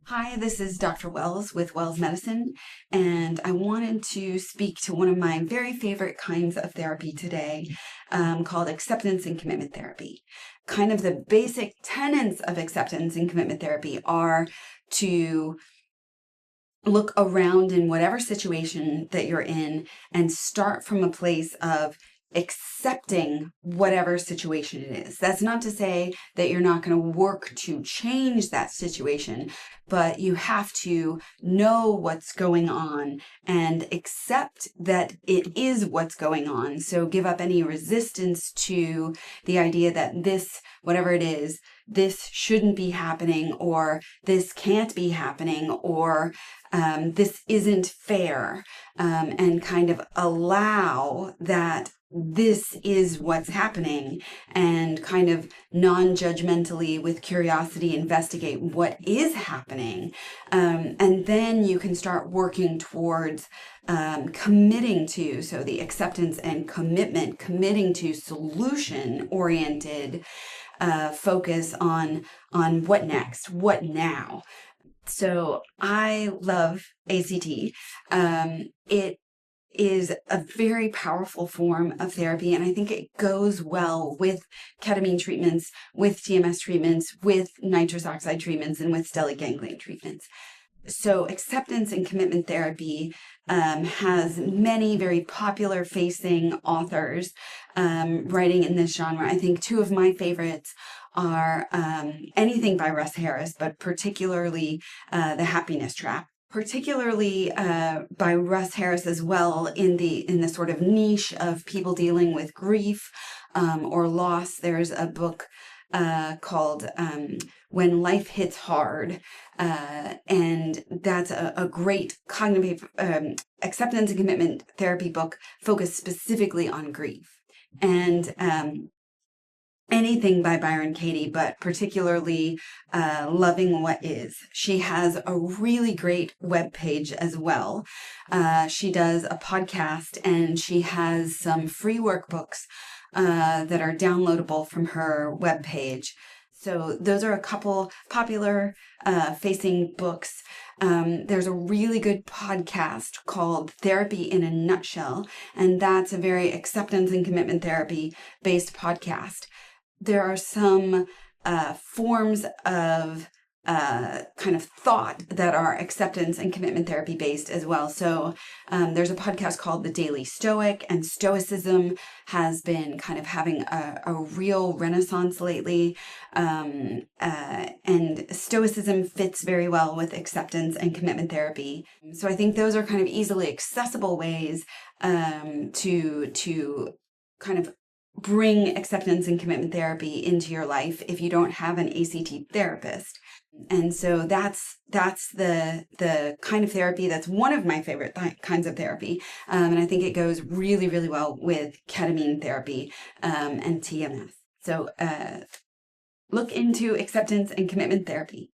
Hi, this is Dr. Wells with Wells Medicine, and I wanted to speak to one of my very favorite kinds of therapy today, called acceptance and commitment therapy. Kind of the basic tenets of acceptance and commitment therapy are to look around in whatever situation that you're in and start from a place of accepting whatever situation it is. That's not to say that you're not going to work to change that situation, but you have to know what's going on and accept that it is what's going on. So give up any resistance to the idea that this, whatever it is, this shouldn't be happening, or this can't be happening, or this isn't fair, and kind of allow that this is what's happening, and kind of non-judgmentally, with curiosity, investigate what is happening. And then you can start working towards committing to, so the acceptance and commitment, committing to solution-oriented focus on what next, what now. So I love ACT. It is a very powerful form of therapy, and I think it goes well with ketamine treatments, with TMS treatments, with nitrous-oxide treatments, and with stellate ganglion treatments. So acceptance and commitment therapy has many very popular facing authors writing in this genre. I think two of my favorites are anything by Russ Harris, but particularly The Happiness Trap. Particularly by Russ Harris as well, in the sort of niche of people dealing with grief or loss. There's a book called When Life Hits Hard, and that's a great cognitive acceptance and commitment therapy book focused specifically on grief. And anything by Byron Katie, but particularly Loving What Is. She has a really great webpage as well. She does a podcast, and she has some free workbooks that are downloadable from her webpage. So those are a couple popular facing books. There's a really good podcast called Therapy in a Nutshell, and that's a very acceptance and commitment therapy based podcast. There are some forms of kind of thought that are acceptance and commitment therapy based as well. So there's a podcast called The Daily Stoic, and Stoicism has been kind of having a real renaissance lately. And Stoicism fits very well with acceptance and commitment therapy. So I think those are kind of easily accessible ways to kind of bring acceptance and commitment therapy into your life if you don't have an ACT therapist. And so that's the kind of therapy that's one of my favorite kinds of therapy. And I think it goes really, really well with ketamine therapy and TMS. So look into acceptance and commitment therapy.